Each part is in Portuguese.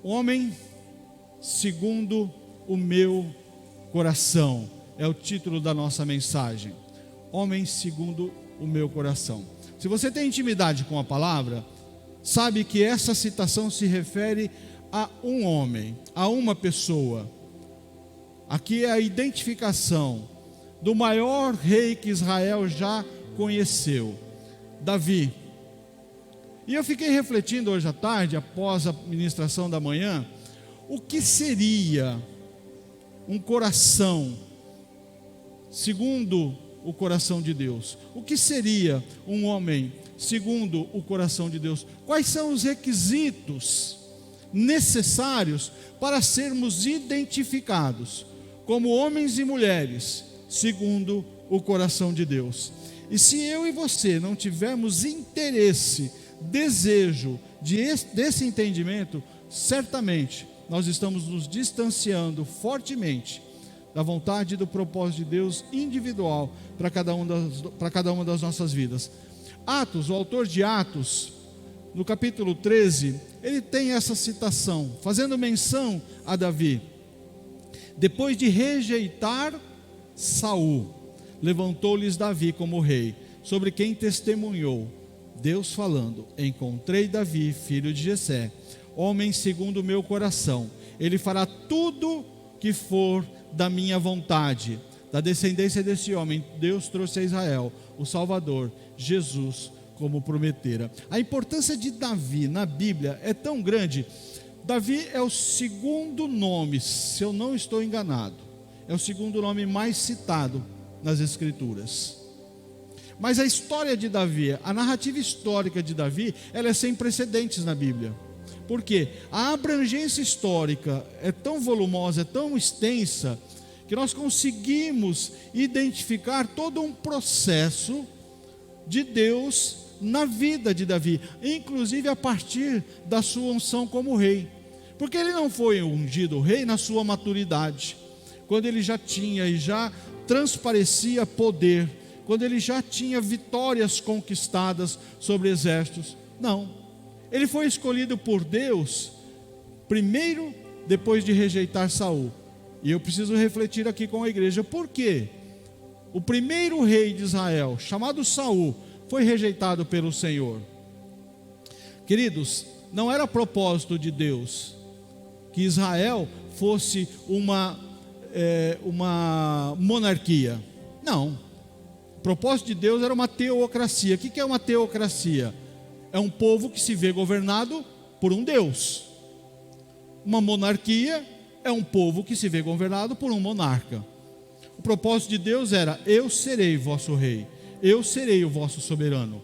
Homem segundo o meu coração é o título da nossa mensagem. Homem segundo o meu coração. Se você tem intimidade com a palavra, sabe que essa citação se refere a um homem, a uma pessoa. Aqui é a identificação do maior rei que Israel já conheceu, Davi. E eu fiquei refletindo hoje à tarde, após a ministração da manhã, o que seria um coração segundo o coração de Deus? O que seria um homem segundo o coração de Deus? Quais são os requisitos necessários para sermos identificados como homens e mulheres segundo o coração de Deus? E se eu e você não tivermos interesse, desejo desse entendimento, certamente nós estamos nos distanciando fortemente da vontade e do propósito de Deus individual para cada uma das nossas vidas. Atos, o autor de Atos, no capítulo 13, ele tem essa citação, fazendo menção a Davi. Depois de rejeitar Saul, levantou-lhes Davi como rei, sobre quem testemunhou Deus falando: encontrei Davi, filho de Jessé, homem segundo o meu coração. Ele fará tudo que for da minha vontade. Da descendência desse homem, Deus trouxe a Israel o Salvador, Jesus, como prometera. A importância de Davi na Bíblia é tão grande. Davi é o segundo nome, se eu não estou enganado, é o segundo nome mais citado nas Escrituras. Mas a história de Davi, a narrativa histórica de Davi, ela é sem precedentes na Bíblia. Porque a abrangência histórica é tão volumosa, é tão extensa, que nós conseguimos identificar todo um processo de Deus na vida de Davi, inclusive a partir da sua unção como rei. Porque ele não foi ungido rei na sua maturidade, quando ele já tinha e já transparecia poder, quando ele já tinha vitórias conquistadas sobre exércitos. Não. Ele foi escolhido por Deus primeiro, depois de rejeitar Saul. E eu preciso refletir aqui com a igreja, por quê? O primeiro rei de Israel, chamado Saul, foi rejeitado pelo Senhor. Queridos, não era propósito de Deus que Israel fosse uma monarquia. Não. O propósito de Deus era uma teocracia. O que é uma teocracia? É um povo que se vê governado por um Deus. Uma monarquia é um povo que se vê governado por um monarca. O propósito de Deus era: eu serei vosso rei, eu serei o vosso soberano,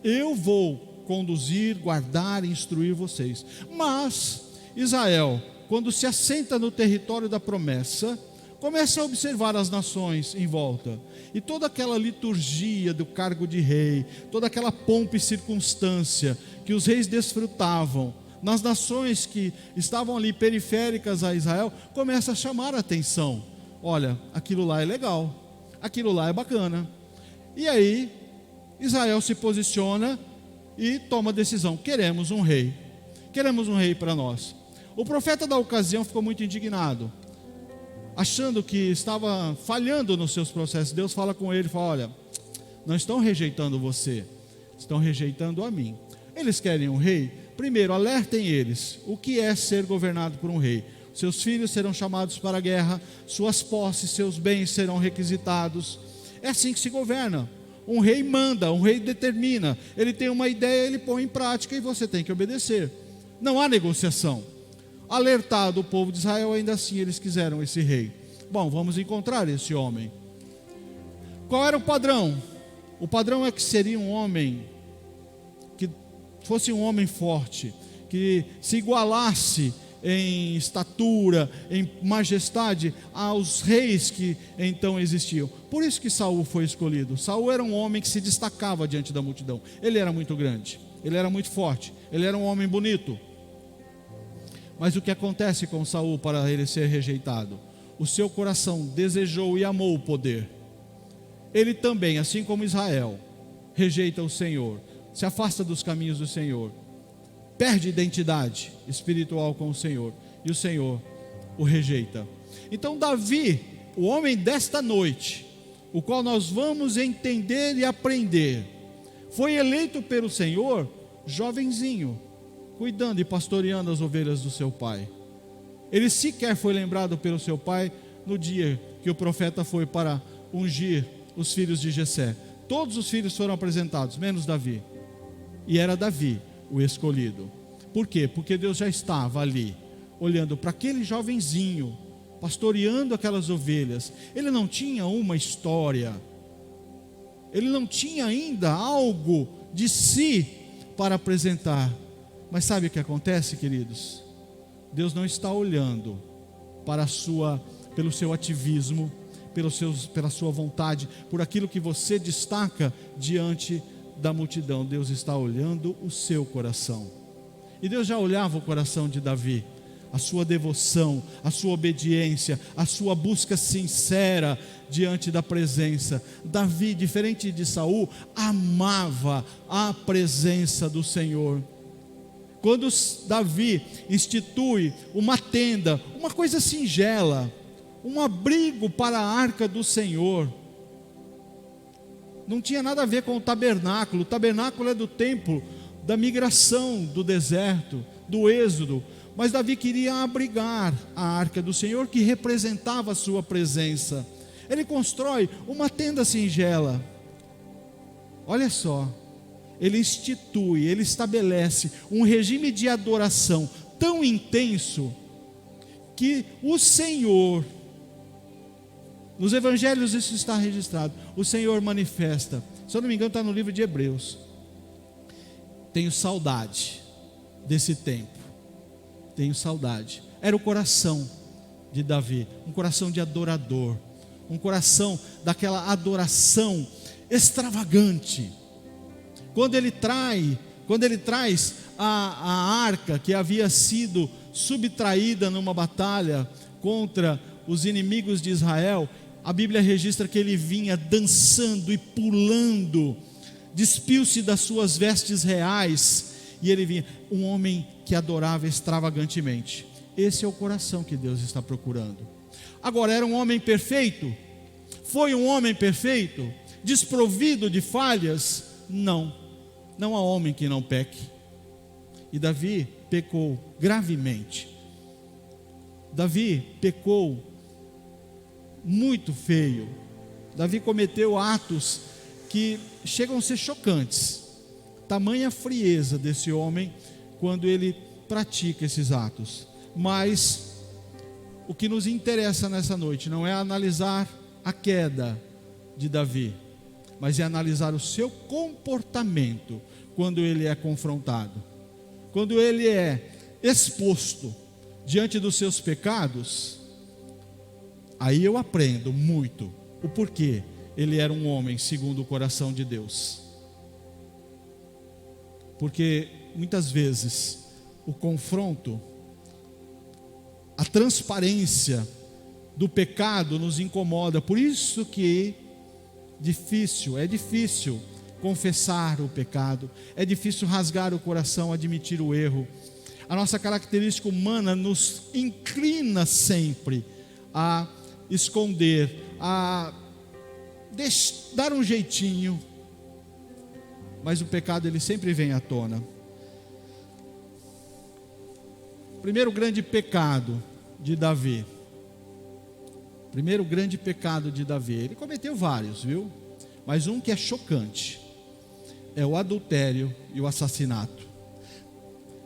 eu vou conduzir, guardar e instruir vocês. Mas Israel, quando se assenta no território da promessa, começa a observar as nações em volta, e toda aquela liturgia do cargo de rei, toda aquela pompa e circunstância que os reis desfrutavam nas nações que estavam ali periféricas a Israel, começa a chamar a atenção. Olha, aquilo lá é legal, aquilo lá é bacana. E aí Israel se posiciona e toma a decisão: queremos um rei para nós. O profeta da ocasião ficou muito indignado, achando que estava falhando nos seus processos. Deus fala com ele, fala: olha, não estão rejeitando você, estão rejeitando a mim. Eles querem um rei? Primeiro, alertem eles o que é ser governado por um rei. Seus filhos serão chamados para a guerra, suas posses, seus bens serão requisitados. É assim que se governa. Um rei manda, um rei determina, ele tem uma ideia, ele põe em prática e você tem que obedecer. Não há negociação. Alertado o povo de Israel, ainda assim eles quiseram esse rei. Bom, vamos encontrar esse homem. Qual era o padrão? O padrão é que seria um homem que fosse um homem forte, que se igualasse em estatura, em majestade aos reis que então existiam. Por isso que Saul foi escolhido. Saul era um homem que se destacava diante da multidão. Ele era muito grande, ele era muito forte, ele era um homem bonito. Mas o que acontece com Saul para ele ser rejeitado? O seu coração desejou e amou o poder. Ele também, assim como Israel, rejeita o Senhor, se afasta dos caminhos do Senhor, perde identidade espiritual com o Senhor, e o Senhor o rejeita. Então Davi, o homem desta noite, o qual nós vamos entender e aprender, foi eleito pelo Senhor jovenzinho, cuidando e pastoreando as ovelhas do seu pai. Ele sequer foi lembrado pelo seu pai no dia que o profeta foi para ungir os filhos de Jessé. Todos os filhos foram apresentados, menos Davi. E era Davi o escolhido. Por quê? Porque Deus já estava ali, olhando para aquele jovenzinho, pastoreando aquelas ovelhas. Ele não tinha uma história, ele não tinha ainda algo de si para apresentar. Mas sabe o que acontece, queridos? Deus não está olhando pelo seu ativismo, pela sua vontade, por aquilo que você destaca diante da multidão. Deus está olhando o seu coração. E Deus já olhava o coração de Davi, a sua devoção, a sua obediência, a sua busca sincera diante da presença. Davi, diferente de Saul, amava a presença do Senhor. Quando Davi institui uma tenda, uma coisa singela, um abrigo para a arca do Senhor, não tinha nada a ver com o tabernáculo. O tabernáculo é do templo, da migração do deserto, do êxodo. Mas Davi queria abrigar a arca do Senhor, que representava a sua presença. Ele constrói uma tenda singela. Olha só, ele institui, ele estabelece um regime de adoração tão intenso, que o Senhor, nos evangelhos isso está registrado, o Senhor manifesta, se eu não me engano está no livro de Hebreus: tenho saudade desse tempo, tenho saudade. Era o coração de Davi, um coração de adorador, um coração daquela adoração extravagante. Quando ele traz a arca que havia sido subtraída numa batalha contra os inimigos de Israel, a Bíblia registra que ele vinha dançando e pulando, despiu-se das suas vestes reais, e ele vinha, um homem que adorava extravagantemente. Esse é o coração que Deus está procurando. Agora, era um homem perfeito? Foi um homem perfeito? Desprovido de falhas? Não. Não há homem que não peque. E Davi pecou gravemente. Davi pecou muito feio. Davi cometeu atos que chegam a ser chocantes. Tamanha frieza desse homem quando ele pratica esses atos. Mas o que nos interessa nessa noite não é analisar a queda de Davi, mas é analisar o seu comportamento quando ele é confrontado, quando ele é exposto diante dos seus pecados. Aí eu aprendo muito o porquê ele era um homem segundo o coração de Deus. Porque muitas vezes o confronto, a transparência do pecado nos incomoda. Por isso que é difícil confessar o pecado, é difícil rasgar o coração, admitir o erro. A nossa característica humana nos inclina sempre a esconder, a dar um jeitinho, mas o pecado ele sempre vem à tona. Primeiro grande pecado de Davi. Ele cometeu vários, viu? Mas um que é chocante é o adultério e o assassinato.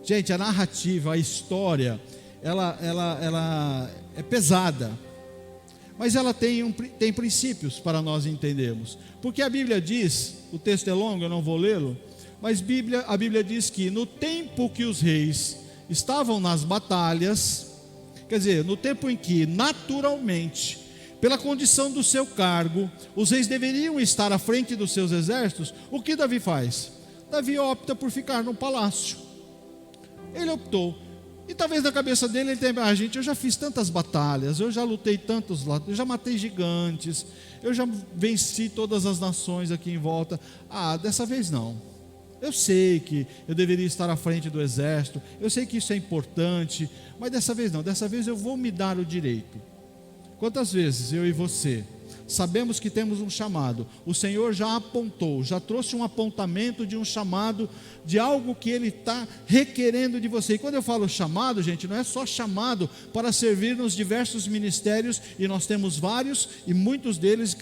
Gente, a narrativa, a história, ela é pesada, mas ela tem princípios para nós entendermos. Porque a Bíblia diz, o texto é longo, eu não vou lê-lo, mas a Bíblia diz que no tempo que os reis estavam nas batalhas, quer dizer, no tempo em que naturalmente, pela condição do seu cargo, os reis deveriam estar à frente dos seus exércitos, o que Davi faz? Davi opta por ficar no palácio. Ele optou. E talvez na cabeça dele ele tenha, gente, eu já fiz tantas batalhas, eu já lutei tantos lados, eu já matei gigantes, eu já venci todas as nações aqui em volta. Dessa vez não. Eu sei que eu deveria estar à frente do exército, eu sei que isso é importante, mas dessa vez não, dessa vez eu vou me dar o direito. Quantas vezes eu e você sabemos que temos um chamado, o Senhor já apontou, já trouxe um apontamento de um chamado, de algo que Ele está requerendo de você. E quando eu falo chamado, gente, não é só chamado para servir nos diversos ministérios, e nós temos vários, e muitos deles,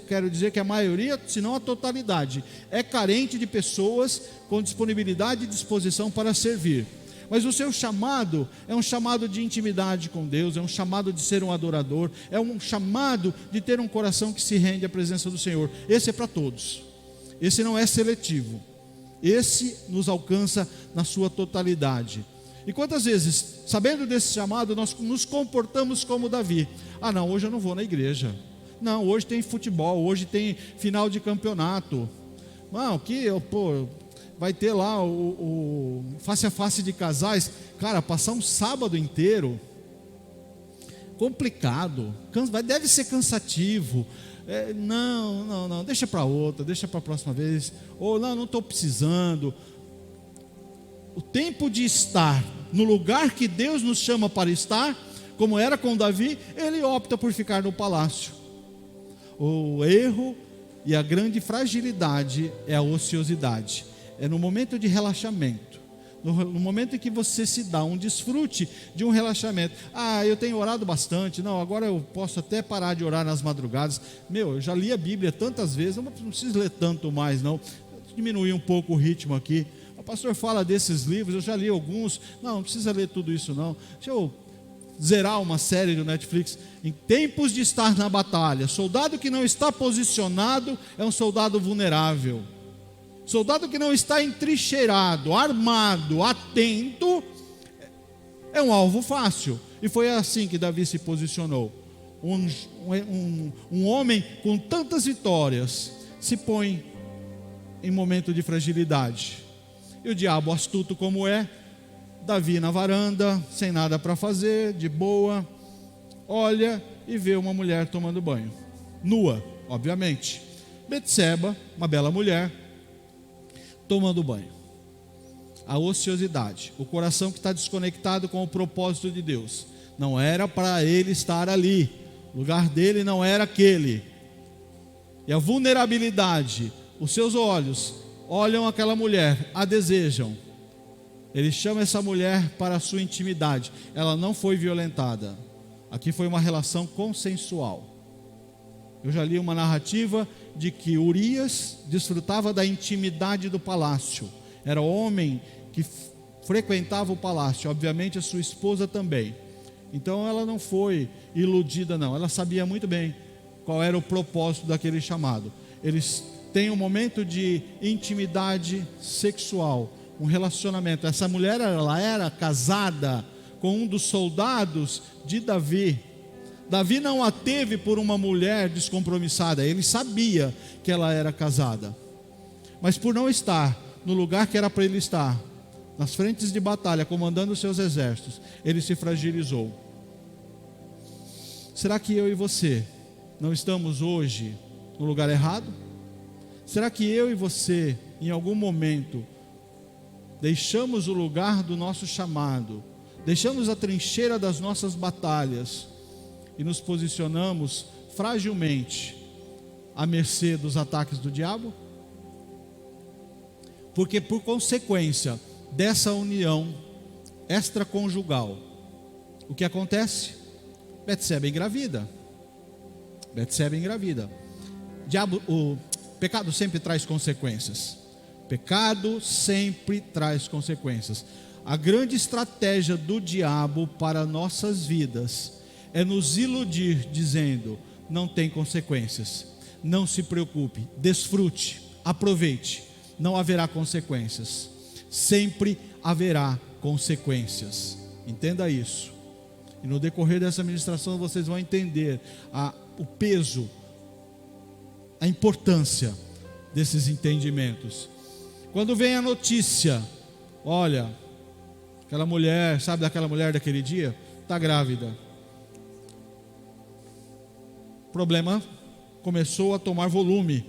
quero dizer que a maioria, se não a totalidade, é carente de pessoas com disponibilidade e disposição para servir. Mas o seu chamado é um chamado de intimidade com Deus, é um chamado de ser um adorador, é um chamado de ter um coração que se rende à presença do Senhor. Esse é para todos, esse não é seletivo, esse nos alcança na sua totalidade. E quantas vezes, sabendo desse chamado, nós nos comportamos como Davi? Ah não, hoje eu não vou na igreja, não, hoje tem futebol, hoje tem final de campeonato, não, vai ter lá o face a face de casais. Cara, passar um sábado inteiro, complicado, deve ser cansativo. Não, deixa para outra, deixa para a próxima vez. Ou não estou precisando. O tempo de estar no lugar que Deus nos chama para estar, como era com Davi, ele opta por ficar no palácio. O erro e a grande fragilidade é a ociosidade. É no momento de relaxamento, no momento em que você se dá um desfrute de um relaxamento. Ah, eu tenho orado bastante, não, agora eu posso até parar de orar nas madrugadas. Eu já li a Bíblia tantas vezes, não preciso ler tanto mais não, diminuir um pouco o ritmo aqui. O pastor fala desses livros, eu já li alguns, não precisa ler tudo isso não. Deixa eu zerar uma série do Netflix, em tempos de estar na batalha. Soldado que não está posicionado é um soldado vulnerável. Soldado que não está entrincheirado, armado, atento, é um alvo fácil. E foi assim que Davi se posicionou. Um homem com tantas vitórias se põe em momento de fragilidade. E o diabo, astuto como é, Davi na varanda, sem nada para fazer, de boa, olha e vê uma mulher tomando banho, nua, obviamente. Betseba, uma bela mulher, tomando banho. A ociosidade, o coração que está desconectado com o propósito de Deus. Não era para ele estar ali, o lugar dele não era aquele. E a vulnerabilidade, os seus olhos olham aquela mulher, a desejam. Ele chama essa mulher para a sua intimidade. Ela não foi violentada. Aqui foi uma relação consensual. Eu já li uma narrativa de que Urias desfrutava da intimidade do palácio. Era homem que frequentava o palácio, obviamente a sua esposa também. Então ela não foi iludida não, ela sabia muito bem qual era o propósito daquele chamado. Eles têm um momento de intimidade sexual, um relacionamento. Essa mulher, ela era casada com um dos soldados de Davi. Davi não a teve por uma mulher descompromissada, ele sabia que ela era casada, mas por não estar no lugar que era para ele estar, nas frentes de batalha, comandando os seus exércitos, ele se fragilizou. Será que eu e você não estamos hoje no lugar errado? Será que eu e você, em algum momento, deixamos o lugar do nosso chamado, deixamos a trincheira das nossas batalhas e nos posicionamos fragilmente à mercê dos ataques do diabo? Porque por consequência dessa união extraconjugal, o que acontece? Betseba engravida. O pecado sempre traz consequências. Pecado sempre traz consequências. A grande estratégia do diabo para nossas vidas é nos iludir dizendo: não tem consequências, não se preocupe, desfrute, aproveite, não haverá consequências. Sempre haverá consequências, entenda isso. E no decorrer dessa ministração vocês vão entender o peso, a importância desses entendimentos. Quando vem a notícia, olha, aquela mulher, sabe daquela mulher daquele dia? Está grávida. O problema começou a tomar volume.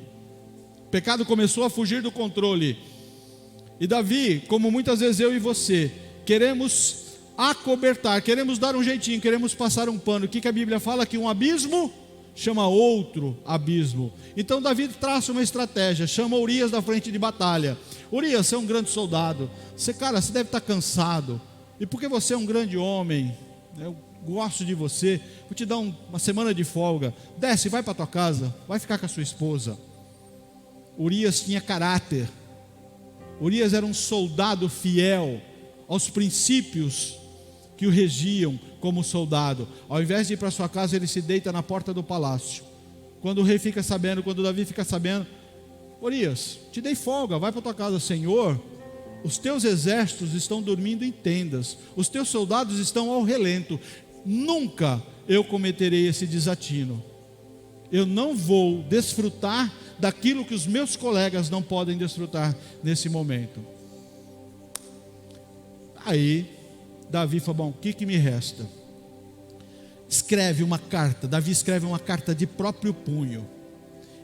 O pecado começou a fugir do controle. E Davi, como muitas vezes eu e você, queremos acobertar, queremos dar um jeitinho, queremos passar um pano. O que a Bíblia fala? Que um abismo chama outro abismo. Então Davi traça uma estratégia, chama Urias da frente de batalha. Urias, você é um grande soldado, você deve estar cansado, e porque você é um grande homem, eu gosto de você, vou te dar uma semana de folga, desce, vai para tua casa, vai ficar com a sua esposa. Urias tinha caráter, Urias era um soldado fiel aos princípios que o regiam como soldado. Ao invés de ir para sua casa, ele se deita na porta do palácio. Quando o rei fica sabendo, quando Davi fica sabendo: Urias, te dei folga, vai para tua casa. Senhor, os teus exércitos estão dormindo em tendas, os teus soldados estão ao relento. Nunca eu cometerei esse desatino. Eu não vou desfrutar daquilo que os meus colegas não podem desfrutar nesse momento. Aí Davi falou: bom, o que me resta? Escreve uma carta. Davi escreve uma carta de próprio punho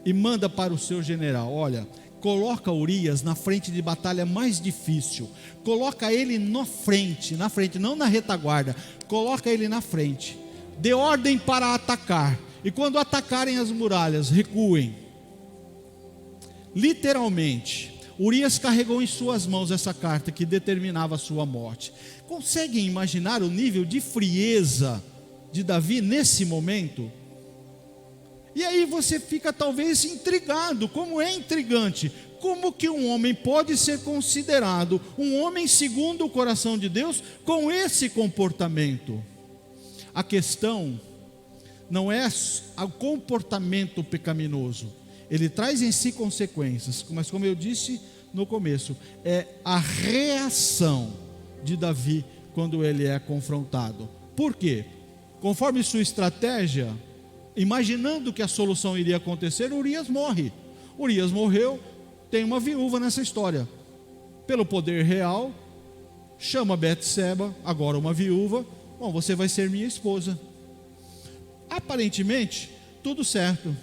e manda para o seu general: olha, coloca Urias na frente de batalha mais difícil, coloca ele na frente, não na retaguarda, coloca ele na frente, dê ordem para atacar, e quando atacarem as muralhas, recuem. Literalmente, Urias carregou em suas mãos essa carta que determinava a sua morte. Conseguem imaginar o nível de frieza de Davi nesse momento? E aí você fica talvez intrigado. Como é intrigante? Como que um homem pode ser considerado um homem segundo o coração de Deus com esse comportamento? A questão não é o comportamento pecaminoso, ele traz em si consequências, mas como eu disse no começo, é a reação de Davi quando ele é confrontado. Por quê? Conforme sua estratégia, imaginando que a solução iria acontecer, Urias morre. Urias morreu, tem uma viúva nessa história. Pelo poder real, chama Betseba, agora uma viúva: bom, você vai ser minha esposa. Aparentemente, tudo certo.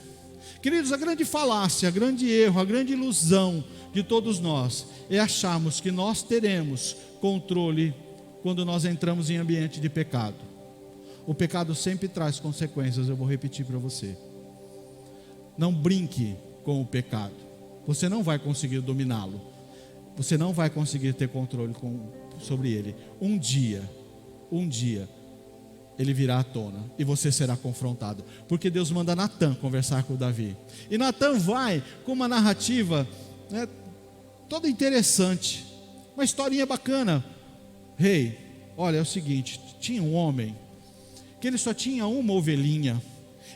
Queridos, a grande falácia, a grande erro, a grande ilusão de todos nós é acharmos que nós teremos controle quando nós entramos em ambiente de pecado. O pecado sempre traz consequências, eu vou repetir para você. Não brinque com o pecado, você não vai conseguir dominá-lo, você não vai conseguir ter controle sobre ele. Um dia, ele virá à tona e você será confrontado, porque Deus manda Natã conversar com Davi, e Natã vai com uma narrativa, toda interessante, uma historinha bacana. Rei, olha, é o seguinte, tinha um homem que ele só tinha uma ovelhinha,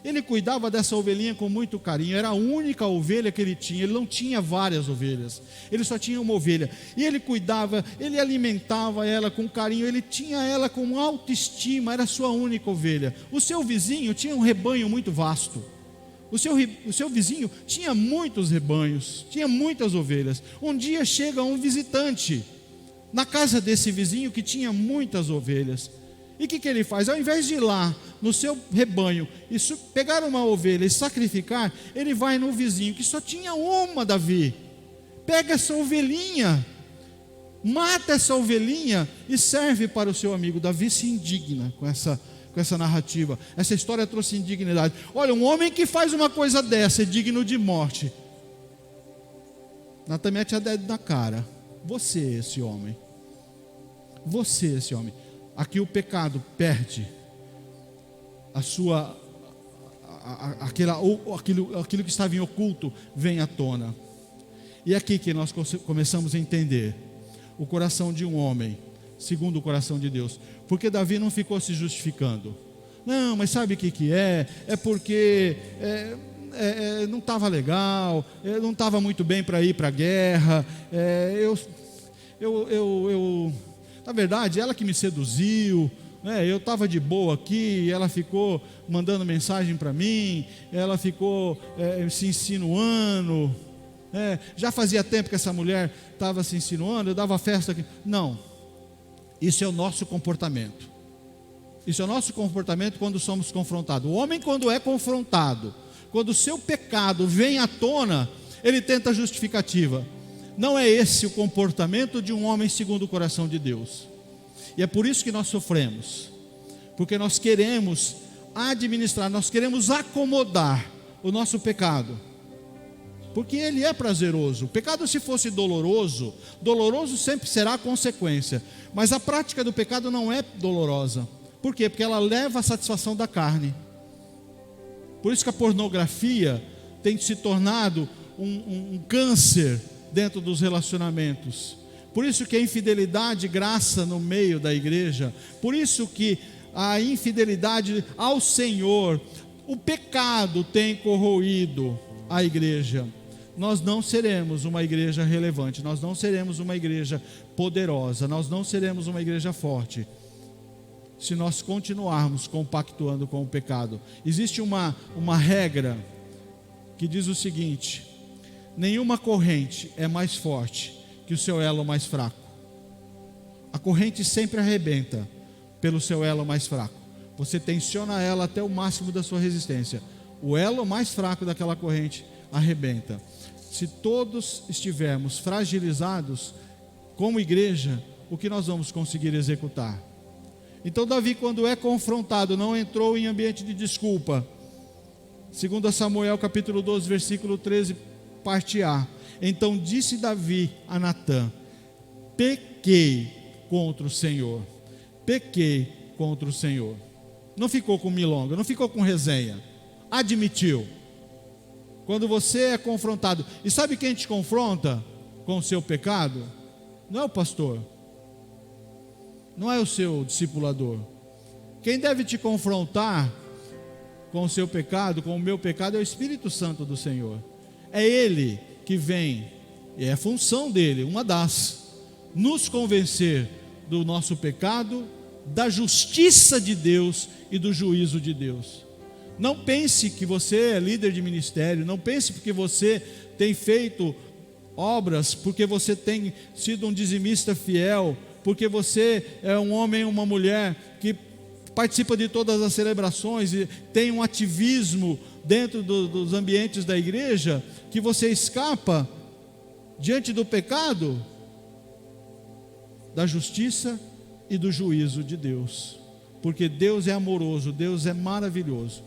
ele cuidava dessa ovelhinha com muito carinho, era a única ovelha que ele tinha, ele não tinha várias ovelhas, ele só tinha uma ovelha, e ele cuidava, ele alimentava ela com carinho, ele tinha ela com autoestima, era a sua única ovelha. O seu vizinho tinha um rebanho muito vasto, o seu vizinho tinha muitos rebanhos, tinha muitas ovelhas. Um dia chega um visitante na casa desse vizinho que tinha muitas ovelhas, e o que ele faz? Ao invés de ir lá no seu rebanho e pegar uma ovelha e sacrificar, ele vai no vizinho que só tinha uma. Davi pega essa ovelhinha, mata essa ovelhinha e serve para o seu amigo. Davi se indigna com essa narrativa. Essa história trouxe indignidade. Olha, um homem que faz uma coisa dessa é digno de morte. Natã mete a dedo na cara: você é esse homem, você é esse homem. Aqui o pecado perde a sua, aquilo que estava em oculto vem à tona. E é aqui que nós começamos a entender o coração de um homem segundo o coração de Deus. Porque Davi não ficou se justificando. Não, mas sabe o que é? É porque não estava legal, não estava muito bem para ir para a guerra. Na verdade, ela que me seduziu, eu estava de boa aqui, ela ficou mandando mensagem para mim, ela ficou se insinuando, já fazia tempo que essa mulher estava se insinuando, eu dava festa aqui. Não, isso é o nosso comportamento. Isso é o nosso comportamento quando somos confrontados. O homem, quando é confrontado, quando o seu pecado vem à tona, ele tenta justificativa. Não é esse o comportamento de um homem segundo o coração de Deus. E é por isso que nós sofremos, porque nós queremos administrar, nós queremos acomodar o nosso pecado, porque ele é prazeroso. O pecado, se fosse doloroso, doloroso sempre será a consequência, mas a prática do pecado não é dolorosa. Por quê? Porque ela leva à satisfação da carne. Por isso que a pornografia tem se tornado um câncer dentro dos relacionamentos. Por isso que a infidelidade graça no meio da igreja. Por isso que a infidelidade ao Senhor, o pecado tem corroído a igreja. Nós não seremos uma igreja relevante, nós não seremos uma igreja poderosa, nós não seremos uma igreja forte, se nós continuarmos compactuando com o pecado. Existe uma regra que diz o seguinte: nenhuma corrente é mais forte que o seu elo mais fraco. A corrente sempre arrebenta pelo seu elo mais fraco. Você tensiona ela até o máximo da sua resistência. O elo mais fraco daquela corrente arrebenta. Se todos estivermos fragilizados como igreja, o que nós vamos conseguir executar? Então Davi, quando é confrontado, não entrou em ambiente de desculpa. 2 Samuel capítulo 12, versículo 13, parte A. Então disse Davi a Natã: pequei contra o Senhor. Pequei contra o Senhor. Não ficou com milonga, não ficou com resenha. Admitiu. Quando você é confrontado, e sabe quem te confronta com o seu pecado? Não é o pastor, não é o seu discipulador. Quem deve te confrontar com o seu pecado, com o meu pecado, é o Espírito Santo do Senhor. É Ele que vem, e é a função dele, uma das, nos convencer do nosso pecado, da justiça de Deus e do juízo de Deus. Não pense que você é líder de ministério, não pense porque você tem feito obras, porque você tem sido um dizimista fiel, porque você é um homem ou uma mulher que participa de todas as celebrações e tem um ativismo dentro dos ambientes da igreja, que você escapa diante do pecado, da justiça e do juízo de Deus. Porque Deus é amoroso, Deus é maravilhoso,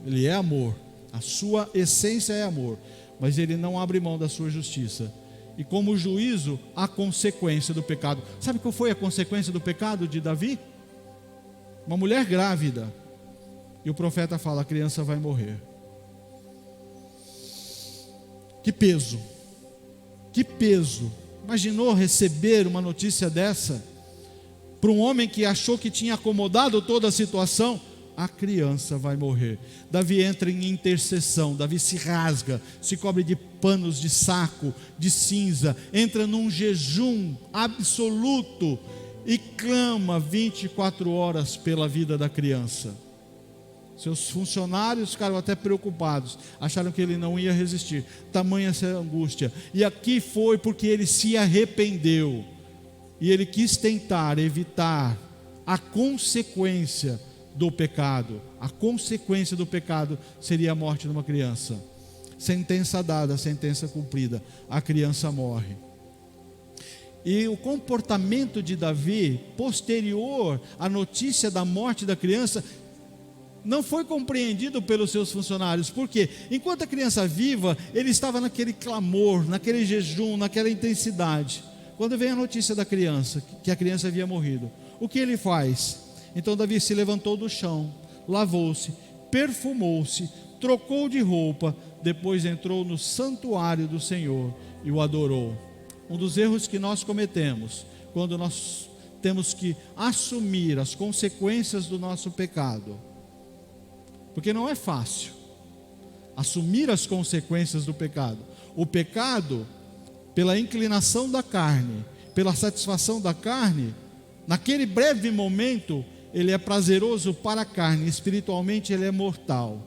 Ele é amor, a sua essência é amor, mas Ele não abre mão da sua justiça. E como juízo, a consequência do pecado. Sabe qual foi a consequência do pecado de Davi? Uma mulher grávida. E o profeta fala: a criança vai morrer. Que peso. Que peso. Imaginou receber uma notícia dessa? Para um homem que achou que tinha acomodado toda a situação, a criança vai morrer. Davi entra em intercessão, Davi se rasga, se cobre de panos de saco, de cinza, entra num jejum absoluto e clama 24 horas pela vida da criança. Seus funcionários ficaram até preocupados, acharam que ele não ia resistir, tamanha essa angústia. E aqui foi porque ele se arrependeu, e ele quis tentar evitar a consequência do pecado. A consequência do pecado seria a morte de uma criança. Sentença dada, sentença cumprida, a criança morre. E o comportamento de Davi, posterior à notícia da morte da criança, não foi compreendido pelos seus funcionários. Por quê? Enquanto a criança viva, ele estava naquele clamor, naquele jejum, naquela intensidade. Quando vem a notícia da criança, que a criança havia morrido, o que ele faz? Então Davi se levantou do chão, lavou-se, perfumou-se, trocou de roupa, depois entrou no santuário do Senhor e o adorou. Um dos erros que nós cometemos, quando nós temos que assumir as consequências do nosso pecado, porque não é fácil assumir as consequências do pecado. O pecado, pela inclinação da carne, pela satisfação da carne, naquele breve momento, ele é prazeroso para a carne, espiritualmente ele é mortal.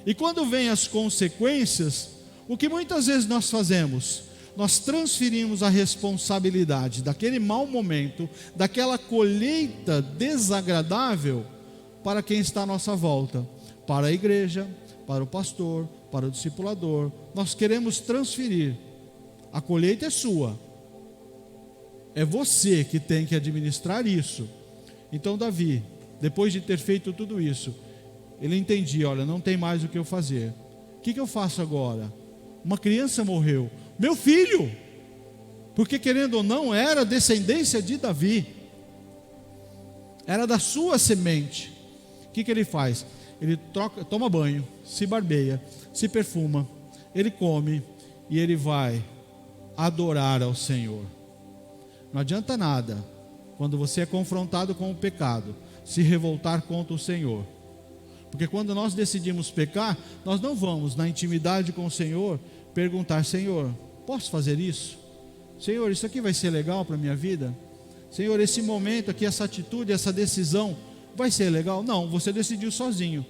E quando vem as consequências, o que muitas vezes nós fazemos? Nós transferimos a responsabilidade daquele mau momento, daquela colheita desagradável, para quem está à nossa volta, para a igreja, para o pastor, para o discipulador. Nós queremos transferir A colheita é sua. É você que tem que administrar isso. Então Davi, depois de ter feito tudo isso, ele entendia, olha, não tem mais o que eu fazer. O que eu faço agora? Uma criança morreu. Meu filho! Porque querendo ou não, era descendência de Davi. Era da sua semente. O que ele faz? Ele toma banho, se barbeia, se perfuma, ele come e ele vai adorar ao Senhor. Não adianta nada, quando você é confrontado com o pecado, se revoltar contra o Senhor. Porque quando nós decidimos pecar, nós não vamos na intimidade com o Senhor perguntar: Senhor, posso fazer isso? Senhor, isso aqui vai ser legal para a minha vida? Senhor, esse momento aqui, essa atitude, essa decisão vai ser legal? Não, você decidiu sozinho.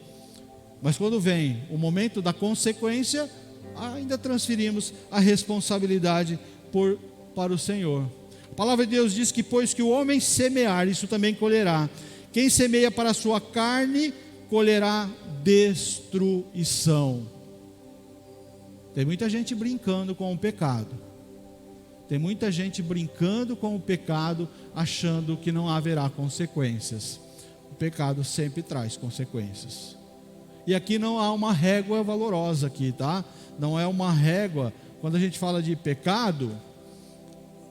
Mas quando vem o momento da consequência, ainda transferimos a responsabilidade para o Senhor. A palavra de Deus diz que pois que o homem semear, isso também colherá. Quem semeia para a sua carne, colherá destruição. Tem muita gente brincando com o pecado. Tem muita gente brincando com o pecado, achando que não haverá consequências. O pecado sempre traz consequências. E aqui não há uma régua valorosa aqui, tá? Não é uma régua. Quando a gente fala de pecado,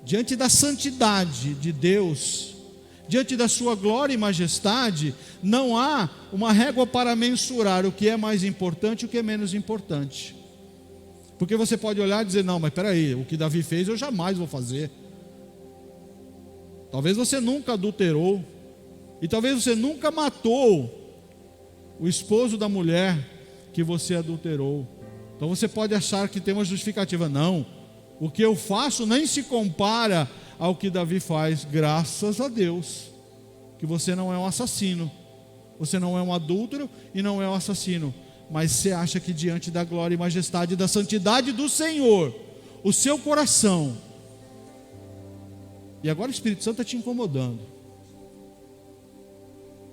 diante da santidade de Deus, diante da sua glória e majestade, não há uma régua para mensurar o que é mais importante e o que é menos importante. Porque você pode olhar e dizer: não, mas peraí, o que Davi fez eu jamais vou fazer. Talvez você nunca adulterou, e talvez você nunca matou o esposo da mulher que você adulterou. Então você pode achar que tem uma justificativa. Não, o que eu faço nem se compara ao que Davi faz. Graças a Deus que você não é um assassino, você não é um adúltero e não é um assassino. Mas você acha que diante da glória e majestade da santidade do Senhor, o seu coração, e agora o Espírito Santo está te incomodando,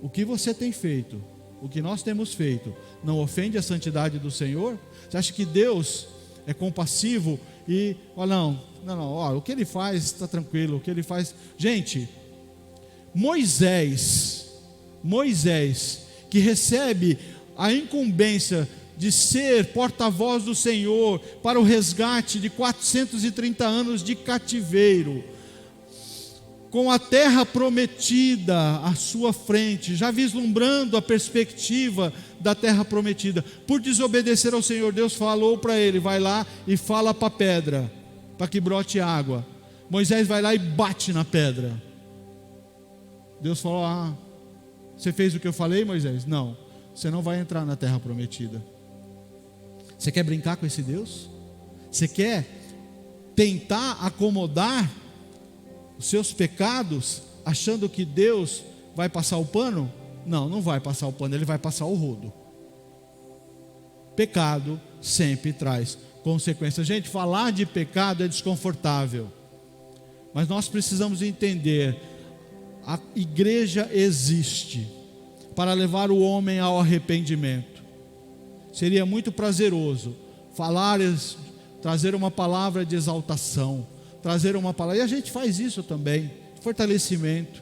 o que você tem feito, o que nós temos feito, não ofende a santidade do Senhor? Você acha que Deus é compassivo e, não, o que Ele faz está tranquilo, o que Ele faz... Gente, Moisés, que recebe a incumbência de ser porta-voz do Senhor para o resgate de 430 anos de cativeiro, com a terra prometida à sua frente, já vislumbrando a perspectiva da terra prometida, por desobedecer ao Senhor, Deus falou para ele: vai lá e fala para a pedra, para que brote água. Moisés vai lá e bate na pedra. Deus falou: você fez o que eu falei, Moisés? Não, você não vai entrar na terra prometida. Você quer brincar com esse Deus? Você quer tentar acomodar os seus pecados, achando que Deus vai passar o pano? Não, não vai passar o pano, Ele vai passar o rodo. Pecado sempre traz consequências. Gente, falar de pecado é desconfortável, mas nós precisamos entender: a igreja existe para levar o homem ao arrependimento. Seria muito prazeroso falar, trazer uma palavra de exaltação, trazer uma palavra, e a gente faz isso também, fortalecimento,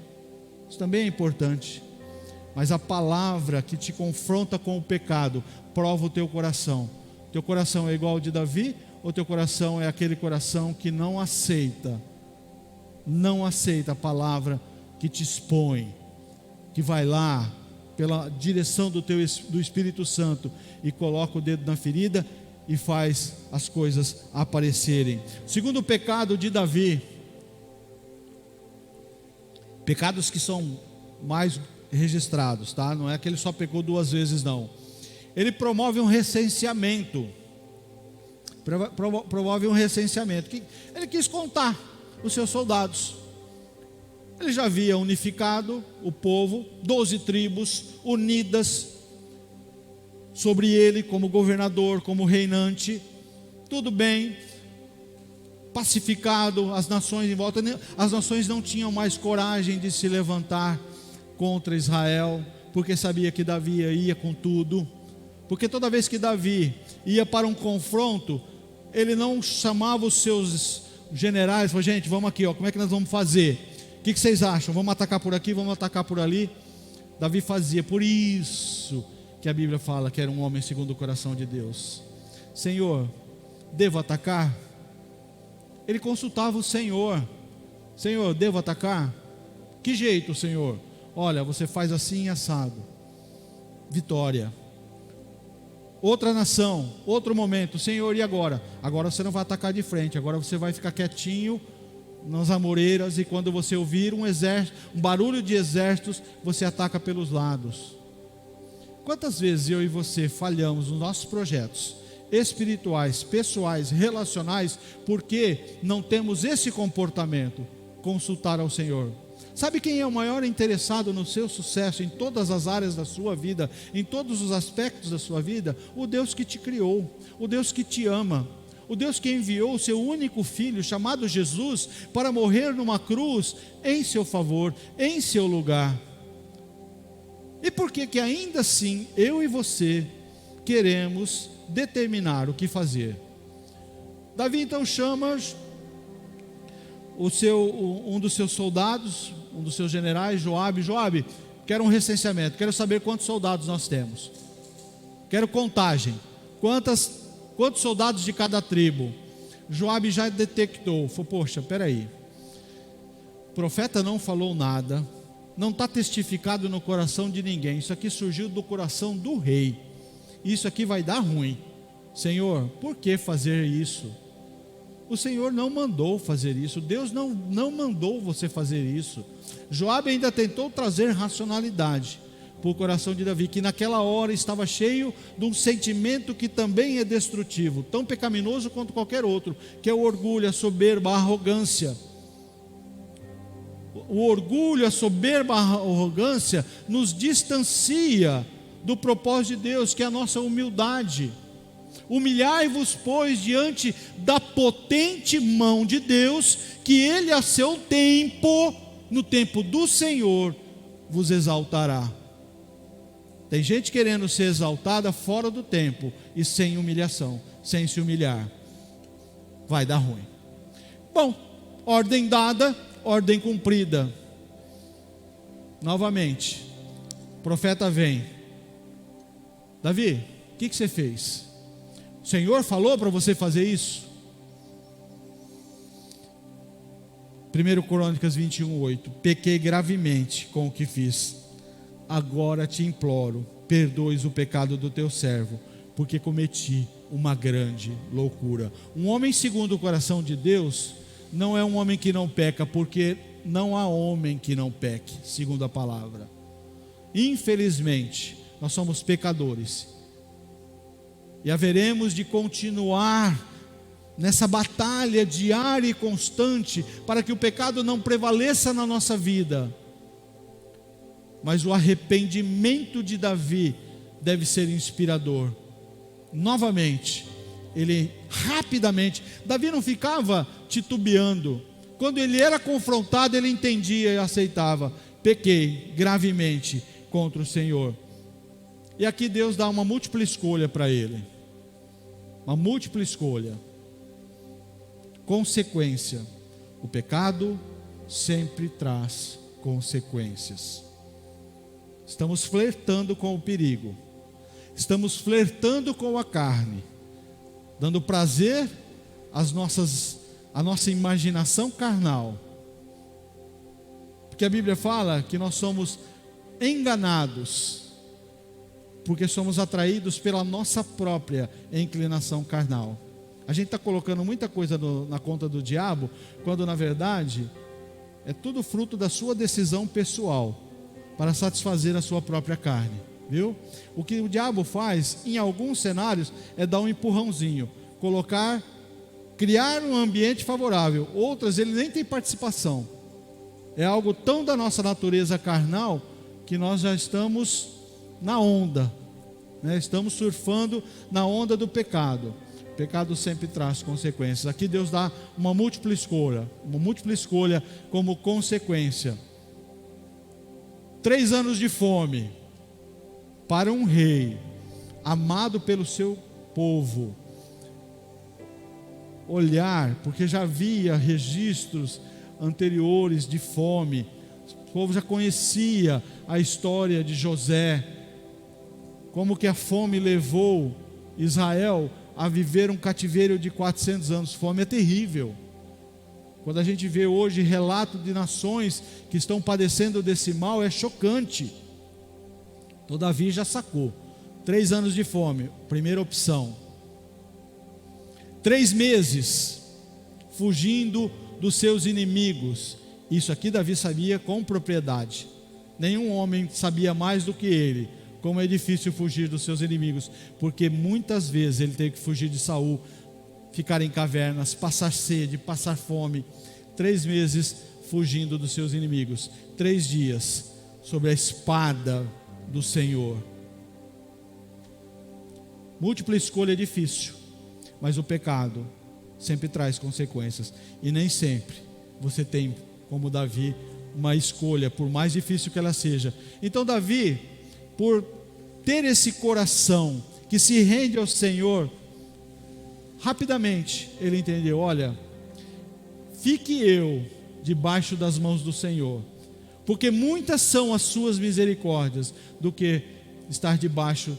isso também é importante. Mas a palavra que te confronta com o pecado, prova o teu coração. Teu coração é igual ao de Davi, ou teu coração é aquele coração que não aceita a palavra que te expõe, que vai lá pela direção do Espírito Santo e coloca o dedo na ferida e faz as coisas aparecerem. Segundo o pecado de Davi, pecados que são mais registrados, tá? Não é que ele só pecou 2 vezes, não. Ele promove um recenseamento. Promove um recenseamento. Ele quis contar os seus soldados. Ele já havia unificado o povo, 12 tribos unidas sobre ele como governador, como reinante. Tudo bem, pacificado, as nações em volta. As nações não tinham mais coragem de se levantar contra Israel, porque sabia que Davi ia com tudo. Porque toda vez que Davi ia para um confronto, ele não chamava os seus generais, falou: gente, vamos aqui, ó, como é que nós vamos fazer? O que vocês acham? Vamos atacar por aqui, vamos atacar por ali? Davi fazia, por isso que a Bíblia fala que era um homem segundo o coração de Deus. Senhor, devo atacar? Ele consultava o Senhor. Senhor, devo atacar? Que jeito, Senhor? Olha, você faz assim assado. Vitória. Outra nação, outro momento. Senhor, e agora? Agora você não vai atacar de frente, agora você vai ficar quietinho nas amoreiras, e quando você ouvir um barulho de exércitos, você ataca pelos lados. Quantas vezes eu e você falhamos nos nossos projetos espirituais, pessoais, relacionais, porque não temos esse comportamento? Consultar ao Senhor. Sabe quem é o maior interessado no seu sucesso em todas as áreas da sua vida, em todos os aspectos da sua vida? O Deus que te criou, o Deus que te ama, o Deus que enviou o seu único filho, chamado Jesus, para morrer numa cruz em seu favor, em seu lugar. E por que ainda assim eu e você queremos determinar o que fazer? Davi então chama um dos seus soldados, um dos seus generais, Joabe, quero um recenseamento, quero saber quantos soldados nós temos, quero contagem, quantos soldados de cada tribo. Joabe já detectou, falou: poxa, peraí, o profeta não falou nada, não está testificado no coração de ninguém, isso aqui surgiu do coração do rei, isso aqui vai dar ruim. Senhor, por que fazer isso? O Senhor não mandou fazer isso, Deus não mandou você fazer isso. Joabe ainda tentou trazer racionalidade para o coração de Davi, que naquela hora estava cheio de um sentimento que também é destrutivo, tão pecaminoso quanto qualquer outro, que é o orgulho, a soberba, a arrogância. O orgulho, a soberba, a arrogância nos distancia do propósito de Deus, que é a nossa humildade. Humilhai-vos, pois, diante da potente mão de Deus, que Ele a seu tempo, no tempo do Senhor, vos exaltará. Tem gente querendo ser exaltada fora do tempo e sem humilhação, sem se humilhar. Vai dar ruim. Bom, ordem dada, ordem cumprida. Novamente, o profeta vem: Davi, o que você fez? O Senhor falou para você fazer isso? 1 Crônicas 21:8. Pequei gravemente com o que fiz. Agora te imploro, perdoes o pecado do teu servo, porque cometi uma grande loucura. Um homem segundo o coração de Deus não é um homem que não peca, porque não há homem que não peque, segundo a palavra. Infelizmente, nós somos pecadores, e haveremos de continuar nessa batalha diária e constante, para que o pecado não prevaleça na nossa vida. Mas o arrependimento de Davi deve ser inspirador. Novamente, ele rapidamente, Davi não ficava titubeando. Quando ele era confrontado, ele entendia e aceitava: pequei gravemente contra o Senhor. E aqui Deus dá uma múltipla escolha para ele. Uma múltipla escolha. Consequência. O pecado sempre traz consequências. Estamos flertando com o perigo. Estamos flertando com a carne, dando prazer à nossa imaginação carnal. Porque a Bíblia fala que nós somos enganados, porque somos atraídos pela nossa própria inclinação carnal. A gente está colocando muita coisa na conta do diabo, quando na verdade é tudo fruto da sua decisão pessoal, para satisfazer a sua própria carne, viu? O que o diabo faz, em alguns cenários, é dar um empurrãozinho, criar um ambiente favorável. Outras ele nem tem participação. É algo tão da nossa natureza carnal, que nós já estamos na onda, né? Estamos surfando na onda do pecado. O pecado sempre traz consequências. Aqui Deus dá uma múltipla escolha como consequência. 3 anos de fome para um rei amado pelo seu povo. olhar, porque já havia registros anteriores de fome. O povo já conhecia a história de José, como que a fome levou Israel a viver um cativeiro de 400 anos. Fome é terrível. Quando a gente vê hoje relato de nações que estão padecendo desse mal, é chocante. Então Davi já sacou. 3 anos de fome, primeira opção. 3 meses fugindo dos seus inimigos. Isso aqui Davi sabia com propriedade. Nenhum homem sabia mais do que ele como é difícil fugir dos seus inimigos, porque muitas vezes ele teve que fugir de Saul, ficar em cavernas, passar sede, passar fome. 3 meses fugindo dos seus inimigos. 3 dias sob a espada do Senhor. Múltipla escolha é difícil, mas o pecado sempre traz consequências, e nem sempre você tem, como Davi, uma escolha, por mais difícil que ela seja. Então Davi, por ter esse coração que se rende ao Senhor, rapidamente ele entendeu: olha, fique eu debaixo das mãos do Senhor, porque muitas são as suas misericórdias, do que estar debaixo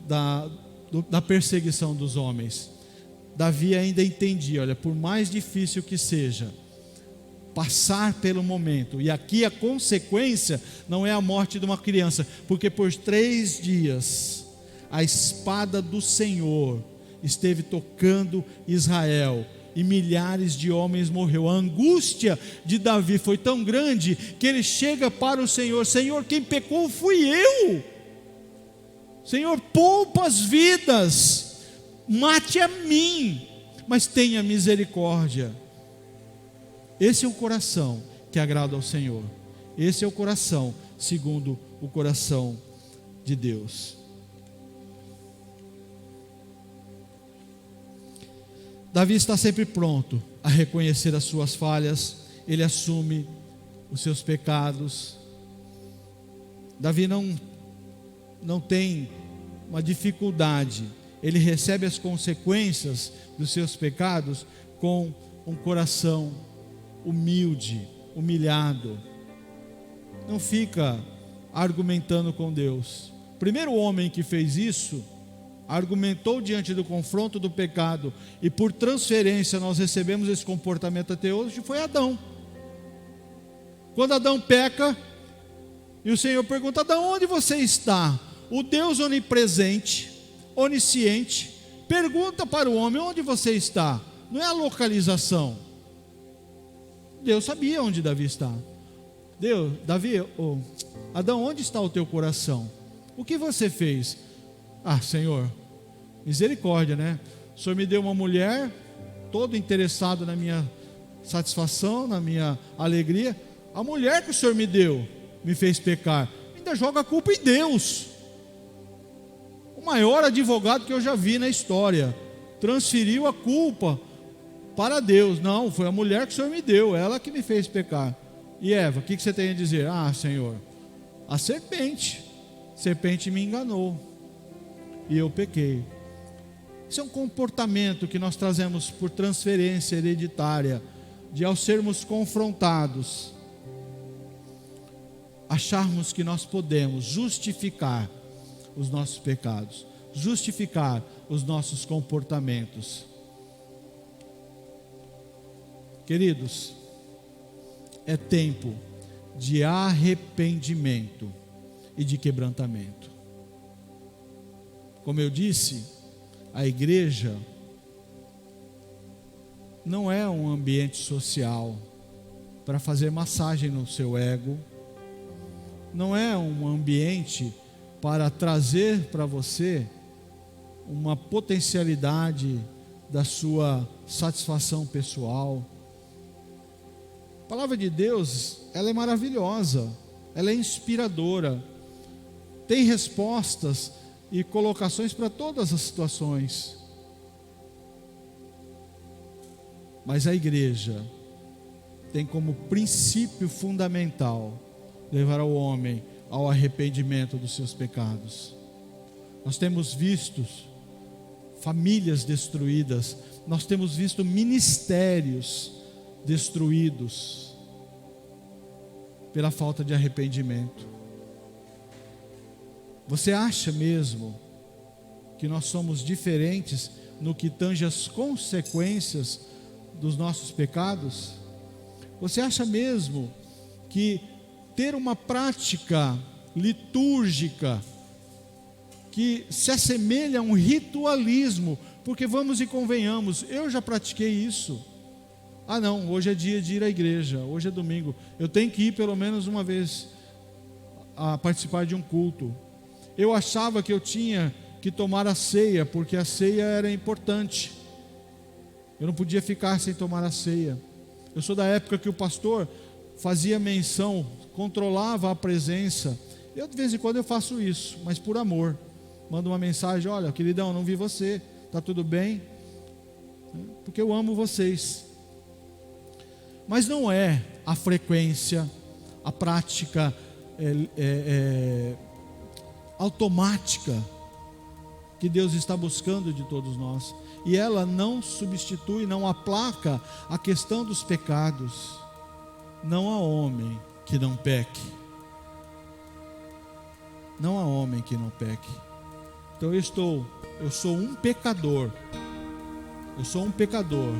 da perseguição dos homens. Davi ainda entendia: olha, por mais difícil que seja, passar pelo momento, e aqui a consequência não é a morte de uma criança, porque por 3 dias a espada do Senhor esteve tocando Israel, e milhares de homens morreram. A angústia de Davi foi tão grande que ele chega para o Senhor: Senhor, quem pecou fui eu. Senhor, poupa as vidas, mate a mim, mas tenha misericórdia. Esse é o coração que agrada ao Senhor. Esse é o coração segundo o coração de Deus. Davi está sempre pronto a reconhecer as suas falhas. Ele assume os seus pecados. Davi não tem uma dificuldade. Ele recebe as consequências dos seus pecados com um coração humilde, humilhado. Não fica argumentando com Deus. O primeiro homem que fez isso, argumentou diante do confronto do pecado, e por transferência nós recebemos esse comportamento até hoje, foi Adão. Quando Adão peca, e o Senhor pergunta: Adão, onde você está? O Deus onipresente, onisciente, pergunta para o homem: onde você está? Não é a localização. Deus sabia onde Davi está. Adão, onde está o teu coração? O que você fez? Ah, Senhor, misericórdia, né? O Senhor me deu uma mulher, todo interessado na minha satisfação, na minha alegria. A mulher que o Senhor me deu me fez pecar. Ainda joga a culpa em Deus. O maior advogado que eu já vi na história transferiu a culpa para Deus. Não, foi a mulher que o Senhor me deu, ela que me fez pecar. E Eva, o que você tem a dizer? Ah, Senhor, a serpente me enganou e eu pequei. Esse é um comportamento que nós trazemos por transferência hereditária, de ao sermos confrontados, acharmos que nós podemos justificar os nossos pecados, justificar os nossos comportamentos. Queridos, é tempo de arrependimento e de quebrantamento. Como eu disse, a igreja não é um ambiente social para fazer massagem no seu ego, não é um ambiente para trazer para você uma potencialidade da sua satisfação pessoal. A palavra de Deus, ela é maravilhosa, ela é inspiradora, tem respostas e colocações para todas as situações. Mas a igreja tem como princípio fundamental levar o homem ao arrependimento dos seus pecados. Nós temos visto famílias destruídas nós temos visto ministérios destruídos pela falta de arrependimento. Você acha mesmo que nós somos diferentes no que tange as consequências dos nossos pecados? Você acha mesmo que ter uma prática litúrgica que se assemelha a um ritualismo, porque vamos e convenhamos, eu já pratiquei isso. Ah não, hoje é dia de ir à igreja, hoje é domingo, eu tenho que ir pelo menos uma vez a participar de um culto. Eu achava que eu tinha que tomar a ceia, porque a ceia era importante, eu não podia ficar sem tomar a ceia. Eu sou da época que o pastor fazia menção, controlava a presença. Eu de vez em quando eu faço isso, mas por amor. Mando uma mensagem: olha, queridão, não vi você, está tudo bem? Porque eu amo vocês. Mas não é a frequência, a prática automática que Deus está buscando de todos nós. E ela não substitui, não aplaca a questão dos pecados. Não há homem que não peque. Não há homem que não peque. Então eu sou um pecador. Eu sou um pecador.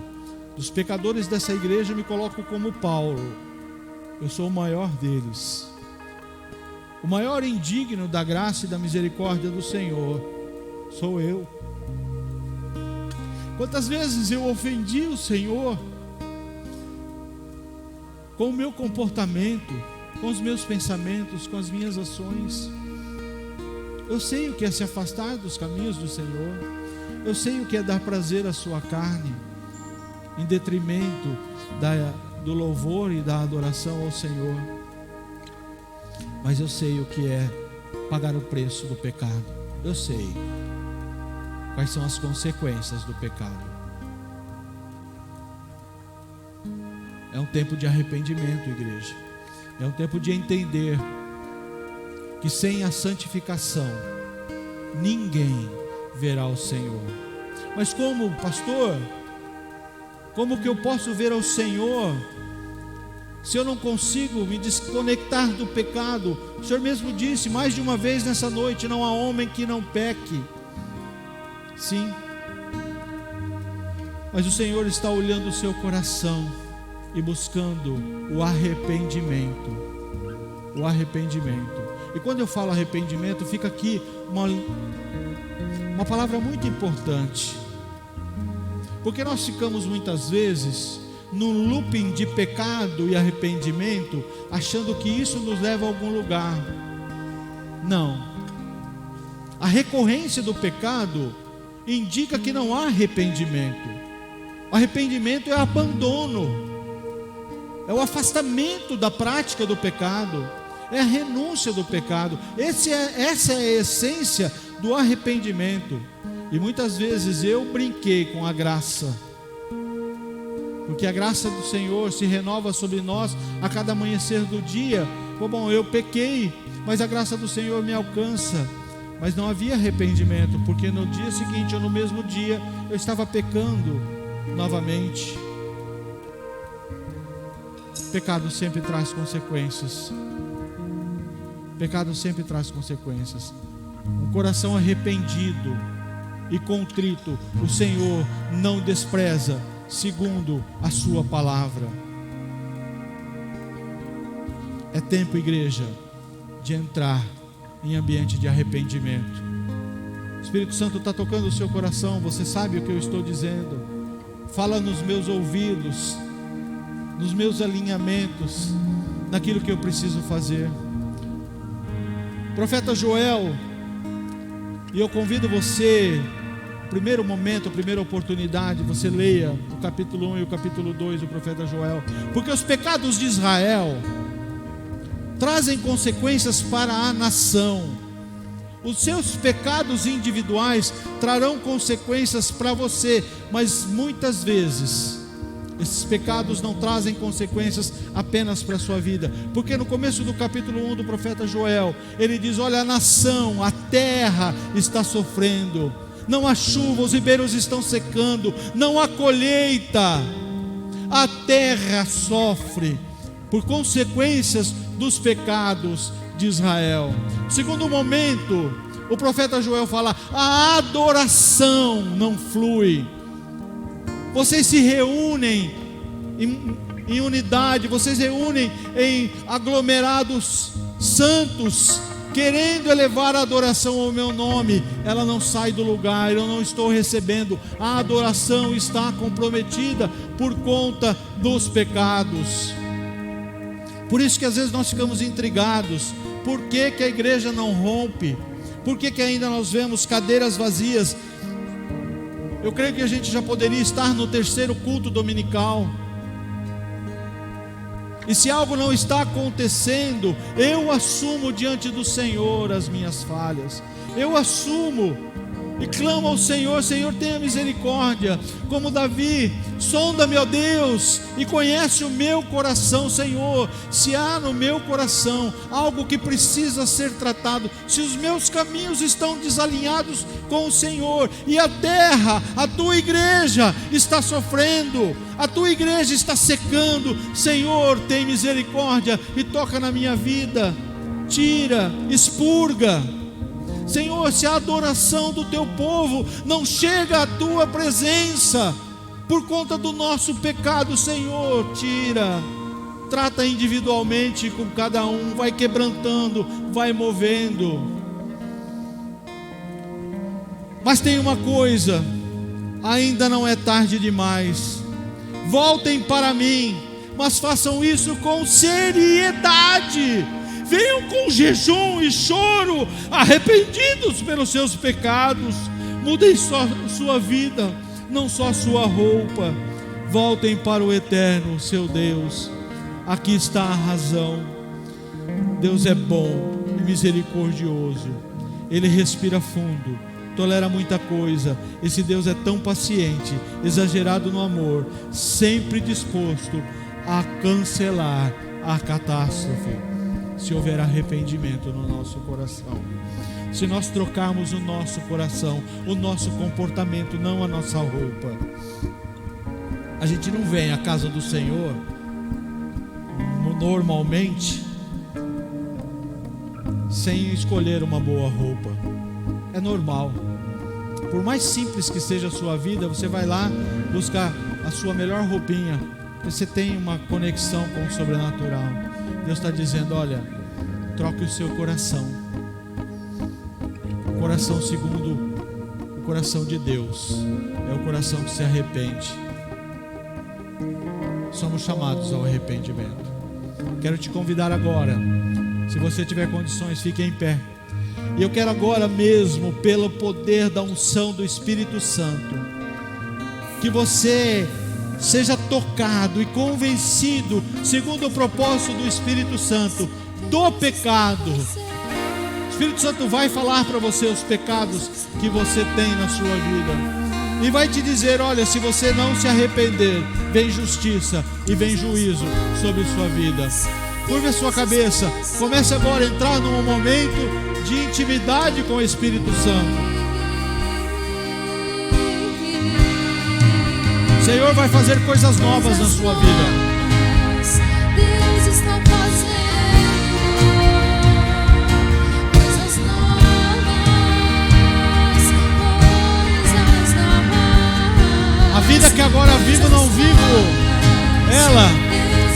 Dos pecadores dessa igreja eu me coloco como Paulo. Eu sou o maior deles. O maior indigno da graça e da misericórdia do Senhor sou eu. Quantas vezes eu ofendi o Senhor com o meu comportamento, com os meus pensamentos, com as minhas ações. Eu sei o que é se afastar dos caminhos do Senhor. Eu sei o que é dar prazer à sua carne, em detrimento do louvor e da adoração ao Senhor. Mas eu sei o que é pagar o preço do pecado. Eu sei quais são as consequências do pecado. É um tempo de arrependimento, igreja. É um tempo de entender que sem a santificação ninguém verá o Senhor. Mas como, pastor, como que eu posso ver ao Senhor se eu não consigo me desconectar do pecado? O Senhor mesmo disse mais de uma vez nessa noite: não há homem que não peque. Sim, mas o Senhor está olhando o seu coração e buscando o arrependimento. O arrependimento. E quando eu falo arrependimento, fica aqui uma palavra muito importante, porque nós ficamos muitas vezes num looping de pecado e arrependimento, achando que isso nos leva a algum lugar. Não. A recorrência do pecado indica que não há arrependimento. O arrependimento é abandono, é o afastamento da prática do pecado, é a renúncia do pecado. Essa é a essência do arrependimento. E muitas vezes eu brinquei com a graça, porque a graça do Senhor se renova sobre nós a cada amanhecer do dia. Bom, eu pequei, mas a graça do Senhor me alcança. Mas não havia arrependimento, porque no dia seguinte ou no mesmo dia eu estava pecando novamente. Pecado sempre traz consequências. Pecado sempre traz consequências. Um coração arrependido e contrito, o Senhor não despreza, segundo a sua palavra. É tempo, igreja, de entrar em ambiente de arrependimento. O Espírito Santo está tocando o seu coração. Você sabe o que eu estou dizendo. Fala nos meus ouvidos, nos meus alinhamentos, naquilo que eu preciso fazer. Profeta Joel, e eu convido você, primeiro momento, a primeira oportunidade, você leia o capítulo 1 e o capítulo 2 do profeta Joel, porque os pecados de Israel trazem consequências para a nação. Os seus pecados individuais trarão consequências para você, mas muitas vezes esses pecados não trazem consequências apenas para a sua vida, porque no começo do capítulo 1 do profeta Joel, ele diz: olha, a nação, a terra está sofrendo, não há chuva, os ribeiros estão secando, não há colheita, a terra sofre por consequências dos pecados de Israel. Segundo momento, o profeta Joel fala: a adoração não flui. Vocês se reúnem em unidade, vocês se reúnem em aglomerados santos, querendo elevar a adoração ao meu nome, ela não sai do lugar, eu não estou recebendo. A adoração está comprometida por conta dos pecados. Por isso que às vezes nós ficamos intrigados. Por que que a igreja não rompe? Por que que ainda nós vemos cadeiras vazias? Eu creio que a gente já poderia estar no terceiro culto dominical. E se algo não está acontecendo, eu assumo diante do Senhor as minhas falhas. Eu assumo e clamo ao Senhor: Senhor, tenha misericórdia. Como Davi: sonda-me, ó Deus, e conhece o meu coração. Senhor, se há no meu coração algo que precisa ser tratado, se os meus caminhos estão desalinhados com o Senhor, e a terra, a tua igreja está sofrendo, a tua igreja está secando, Senhor, tem misericórdia e toca na minha vida, tira, expurga. Senhor, se a adoração do teu povo não chega à tua presença por conta do nosso pecado, Senhor, tira, trata individualmente com cada um, vai quebrantando, vai movendo. Mas tem uma coisa: ainda não é tarde demais. Voltem para mim, mas façam isso com seriedade. Venham com jejum e choro, arrependidos pelos seus pecados. Mudem só sua vida, não só sua roupa. Voltem para o eterno, seu Deus. Aqui está a razão. Deus é bom e misericordioso. Ele respira fundo, tolera muita coisa. Esse Deus é tão paciente, exagerado no amor, sempre disposto a cancelar a catástrofe, se houver arrependimento no nosso coração. Se nós trocarmos o nosso coração, o nosso comportamento, não a nossa roupa. A gente não vem à casa do Senhor normalmente sem escolher uma boa roupa. É normal. Por mais simples que seja a sua vida, você vai lá buscar a sua melhor roupinha, porque você tem uma conexão com o sobrenatural. Deus está dizendo: olha, troque o seu coração. O coração segundo o coração de Deus é o coração que se arrepende. Somos chamados ao arrependimento. Quero te convidar agora, se você tiver condições, fique em pé. E eu quero agora mesmo, pelo poder da unção do Espírito Santo, que você seja tocado e convencido, segundo o propósito do Espírito Santo, do pecado. O Espírito Santo vai falar para você os pecados que você tem na sua vida, e vai te dizer: olha, se você não se arrepender, vem justiça e vem juízo sobre sua vida. Curva a sua cabeça, comece agora a entrar num momento de intimidade com o Espírito Santo. O Senhor vai fazer coisas novas na sua vida. Deus está fazendo coisas novas, coisas novas. A vida que agora vivo, não vivo ela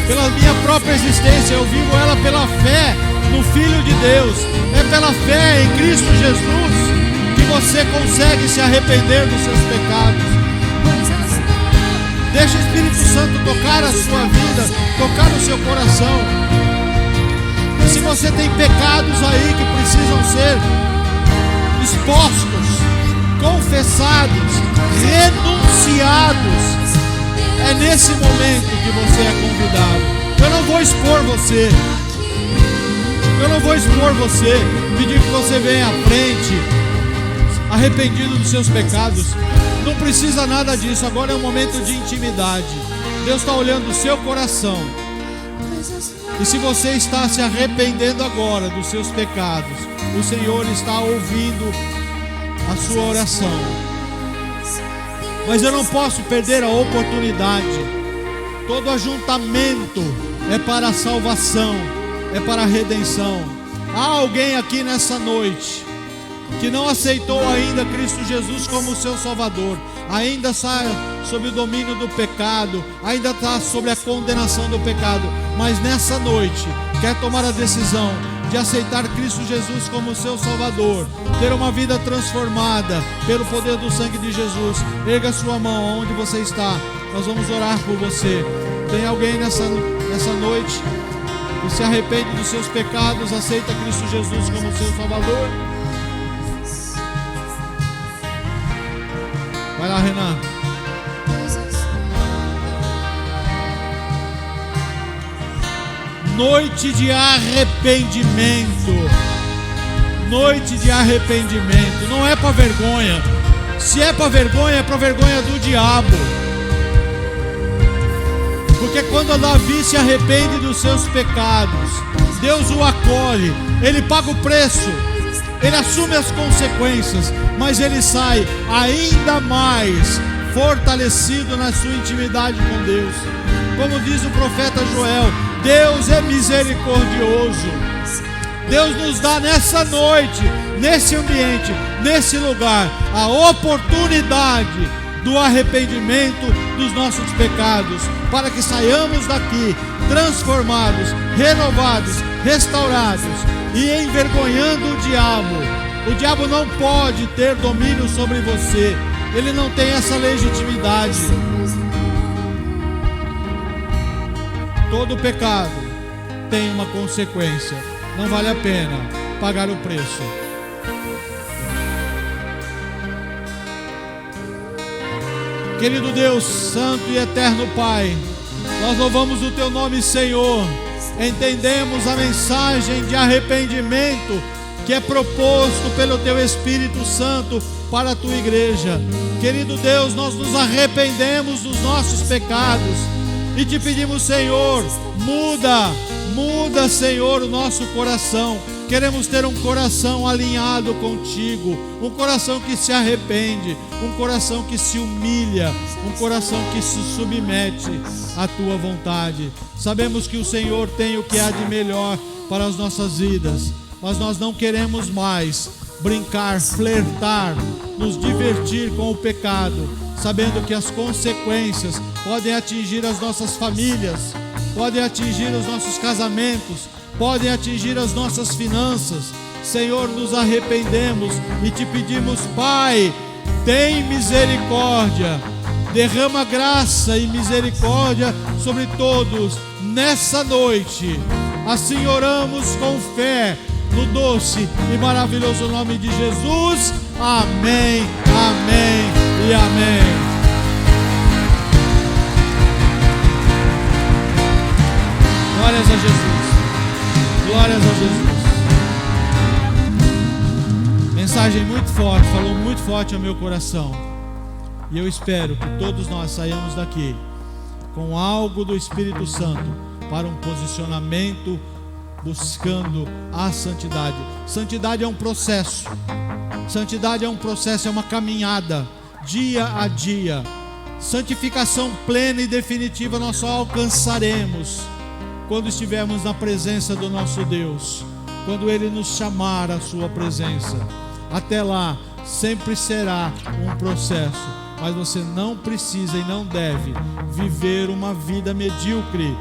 pela minha própria existência, eu vivo ela pela fé no Filho de Deus. É pela fé em Cristo Jesus que você consegue se arrepender dos seus pecados. Deixa o Espírito Santo tocar a sua vida, tocar o seu coração. E se você tem pecados aí que precisam ser expostos, confessados, renunciados, é nesse momento que você é convidado. Eu não vou expor você. Eu não vou expor você, pedir que você venha à frente, arrependido dos seus pecados. Não precisa nada disso. Agora é um momento de intimidade. Deus está olhando o seu coração. E se você está se arrependendo agora dos seus pecados, o Senhor está ouvindo a sua oração. Mas eu não posso perder a oportunidade. Todo ajuntamento é para a salvação, é para a redenção. Há alguém aqui nessa noite que não aceitou ainda Cristo Jesus como seu Salvador, ainda está sob o domínio do pecado, ainda está sob a condenação do pecado, mas nessa noite quer tomar a decisão de aceitar Cristo Jesus como seu Salvador, ter uma vida transformada pelo poder do sangue de Jesus. Erga sua mão onde você está, nós vamos orar por você. Tem alguém nessa noite que se arrepende dos seus pecados, aceita Cristo Jesus como seu Salvador? Vai lá, Renan. Noite de arrependimento. Noite de arrependimento. Não é para vergonha. Se é para vergonha, é para vergonha do diabo. Porque quando Davi se arrepende dos seus pecados, Deus o acolhe, ele paga o preço, ele assume as consequências, mas ele sai ainda mais fortalecido na sua intimidade com Deus. Como diz o profeta Joel, Deus é misericordioso. Deus nos dá nessa noite, nesse ambiente, nesse lugar, a oportunidade do arrependimento dos nossos pecados, para que saiamos daqui transformados, renovados, restaurados e envergonhando o diabo. O diabo não pode ter domínio sobre você, ele não tem essa legitimidade. Todo pecado tem uma consequência, não vale a pena pagar o preço. Querido Deus, Santo e Eterno Pai, nós louvamos o Teu nome, Senhor. Entendemos a mensagem de arrependimento que é proposto pelo Teu Espírito Santo para a Tua igreja. Querido Deus, nós nos arrependemos dos nossos pecados e Te pedimos, Senhor, muda, Senhor, o nosso coração. Queremos ter um coração alinhado contigo, um coração que se arrepende, um coração que se humilha, um coração que se submete à Tua vontade. Sabemos que o Senhor tem o que há de melhor para as nossas vidas, mas nós não queremos mais brincar, flertar, nos divertir com o pecado, sabendo que as consequências podem atingir as nossas famílias, podem atingir os nossos casamentos, podem atingir as nossas finanças. Senhor, nos arrependemos e Te pedimos, Pai, tem misericórdia, derrama graça e misericórdia sobre todos nessa noite. Assim oramos com fé, no doce e maravilhoso nome de Jesus. Amém, amém e amém. Glórias a Jesus. Glórias a Jesus. Mensagem muito forte, falou muito forte ao meu coração. E eu espero que todos nós saiamos daqui com algo do Espírito Santo para um posicionamento buscando a santidade. Santidade é um processo. Santidade é um processo, é uma caminhada dia a dia. Santificação plena e definitiva nós só alcançaremos quando estivermos na presença do nosso Deus, quando Ele nos chamar à sua presença. Até lá, sempre será um processo, mas você não precisa e não deve viver uma vida medíocre,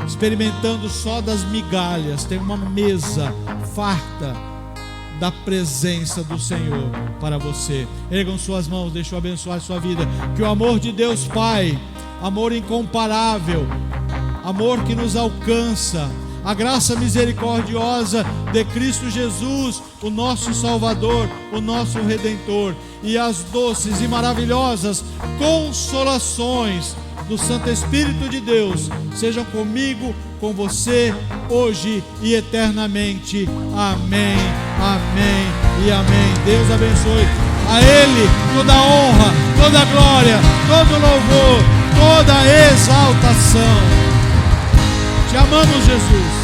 experimentando só das migalhas. Tem uma mesa farta da presença do Senhor para você. Ergam suas mãos, deixa eu abençoar a sua vida. Que o amor de Deus Pai, amor incomparável, amor que nos alcança, a graça misericordiosa de Cristo Jesus, o nosso Salvador, o nosso Redentor, e as doces e maravilhosas consolações do Santo Espírito de Deus sejam comigo, com você, hoje e eternamente. Amém, amém e amém. Deus abençoe. A Ele toda a honra, toda a glória, todo o louvor, toda a exaltação. Te amamos, Jesus.